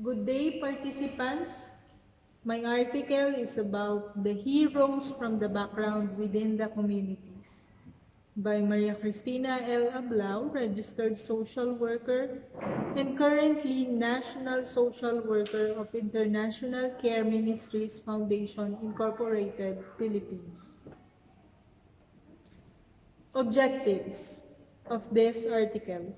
Good day, participants. My article is about the heroes from the background within the communities by Maria Christina L. Ablao, registered social worker and currently National Social Worker of International Care Ministries Foundation, Incorporated, Philippines. Objectives of this article.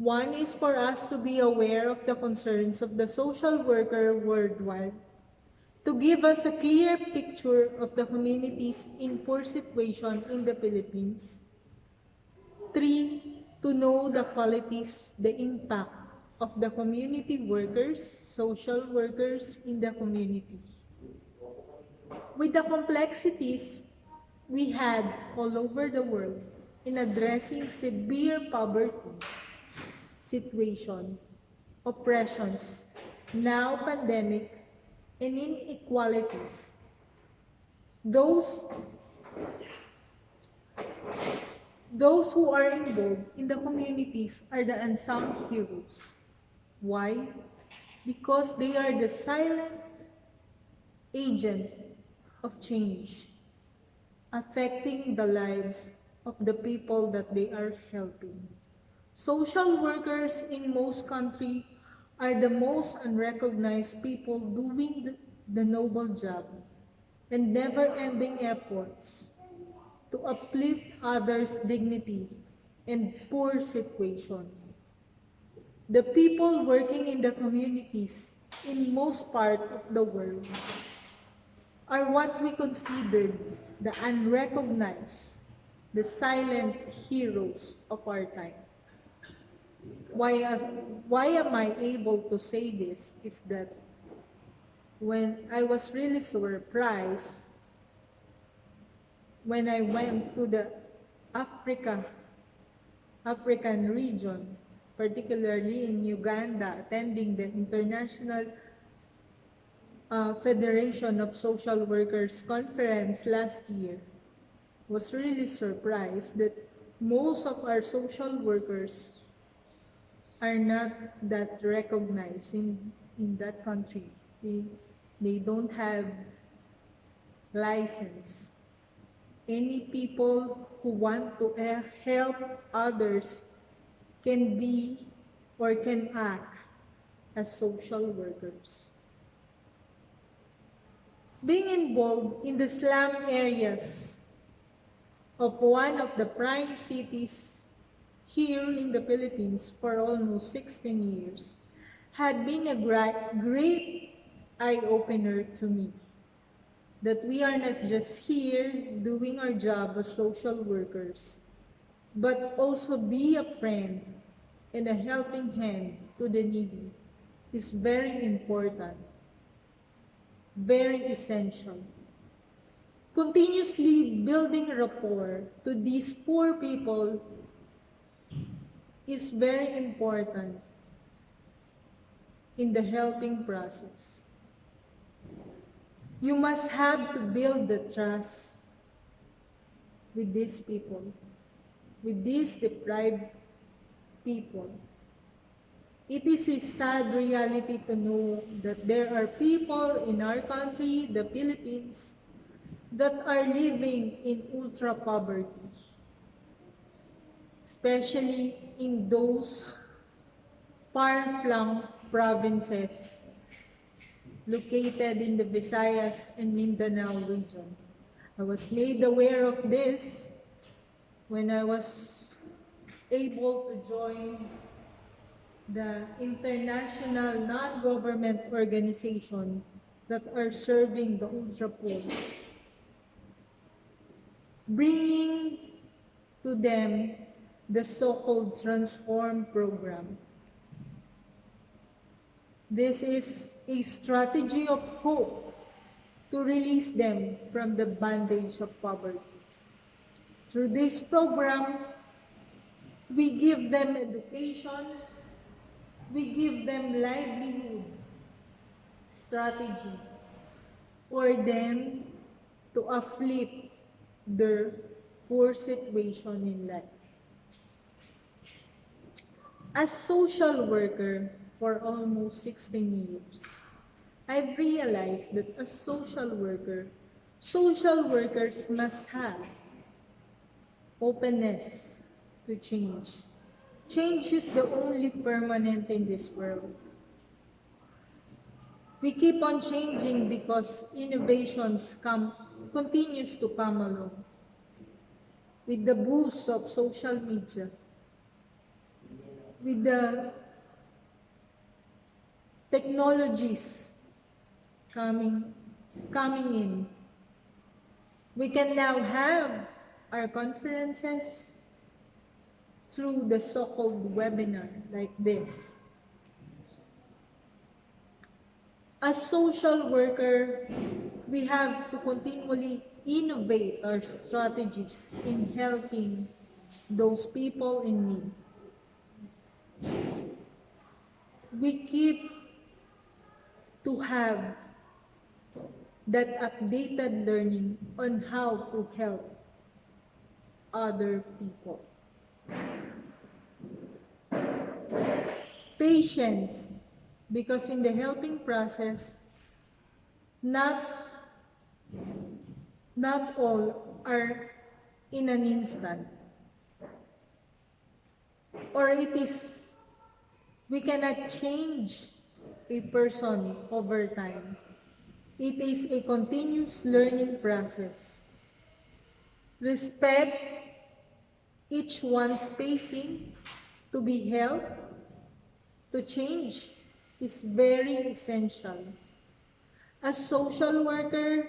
One is for us to be aware of the concerns of the social worker worldwide, to give us a clear picture of the community's in poor situation in the Philippines. 3. To know the qualities, the impact of the community workers, social workers in the community. With the complexities we had all over the world in addressing severe poverty situation, oppressions, now pandemic, and inequalities. Those, those who are involved in the communities are the unsung heroes. Why? Because they are the silent agent of change, affecting the lives of the people that they are helping. Social workers in most countries are the most unrecognized people doing the noble job and never-ending efforts to uplift others' dignity and poor situation. The people working in the communities in most part of the world are what we consider the unrecognized, the silent heroes of our time. Why am I able to say this is that when I was really surprised when I went to the African region, particularly in Uganda, attending the International Federation of Social Workers conference last year, was really surprised that most of our social workers are not that recognized in that country. They don't have license. Any people who want to help others can be or can act as social workers. Being involved in the slum areas of one of the prime cities here in the Philippines for almost 16 years had been a great eye-opener to me. That we are not just here doing our job as social workers, but also be a friend and a helping hand to the needy is very important, very essential. Continuously building rapport to these poor people is very important in the helping process. You must have to build the trust with these people, with these deprived people. It is a sad reality to know that there are people in our country, the Philippines, that are living in ultra poverty, especially in those far-flung provinces located in the Visayas and Mindanao region. I was made aware of this when I was able to join the international non-government organization that are serving the ultra-poor, bringing to them the so-called Transform program. This is a strategy of hope to release them from the bondage of poverty. Through this program, we give them education, we give them livelihood strategy for them to uplift their poor situation in life. As social worker for almost 16 years, I've realized that as social workers must have openness to change. Change is the only permanent in this world. We keep on changing because innovations continues to come along. With the boost of social media, with the technologies coming in, we can now have our conferences through the so-called webinar like this. As social worker, we have to continually innovate our strategies in helping those people in need. We keep to have that updated learning on how to help other people. Patience, because in the helping process, not all are in an instant. Or we cannot change a person over time. It is a continuous learning process. Respect each one's pacing to be helped to change is very essential. As social worker,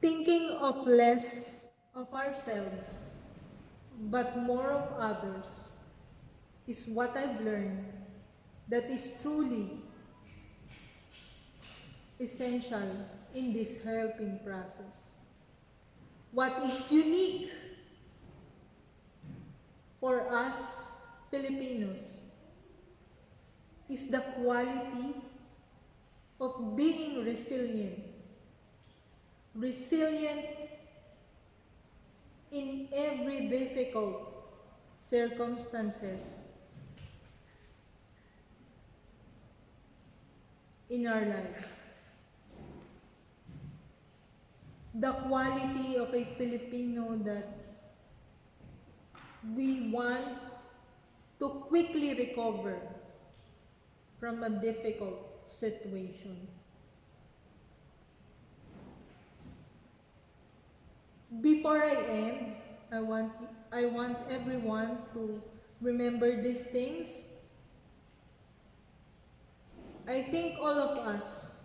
thinking of less of ourselves but more of others is what I've learned that is truly essential in this helping process. What is unique for us Filipinos is the quality of being resilient. Resilient in every difficult circumstances in our lives. The quality of a Filipino that we want to quickly recover from a difficult situation. Before I end, I want everyone to remember these things. I think all of us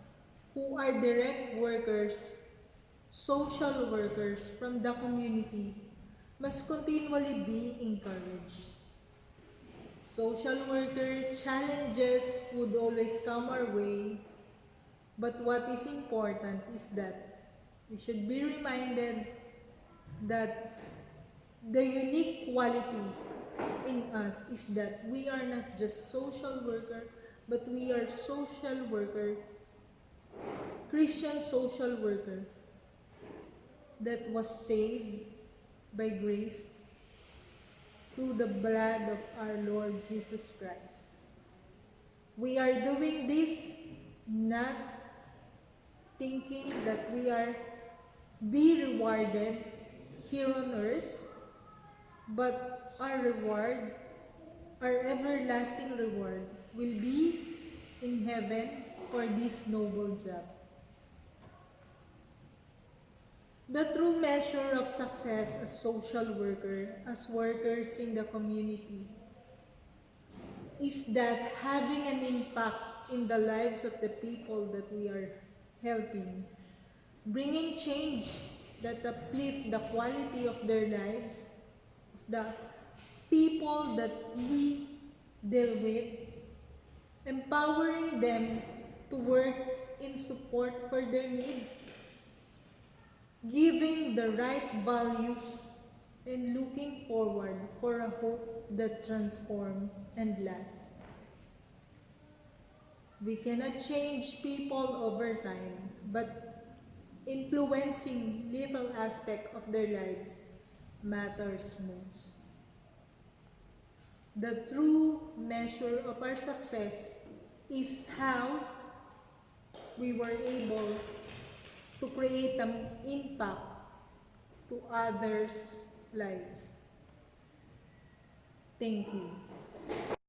who are direct workers, social workers from the community must continually be encouraged. Social worker challenges would always come our way, but what is important is that we should be reminded that the unique quality in us is that we are not just social worker, but we are social worker, Christian social worker that was saved by grace through the blood of our Lord Jesus Christ. We are doing this not thinking that we are be rewarded here on earth, but our reward, our everlasting reward, will be in heaven for this noble job. The true measure of success as social worker, as workers in the community, is that having an impact in the lives of the people that we are helping, bringing change that uplift the quality of their lives, of the people that we deal with, empowering them to work in support for their needs, giving the right values, and looking forward for a hope that transforms and lasts. We cannot change people over time, but influencing little aspect of their lives matters most. The true measure of our success is how we were able to create an impact to others' lives. Thank you.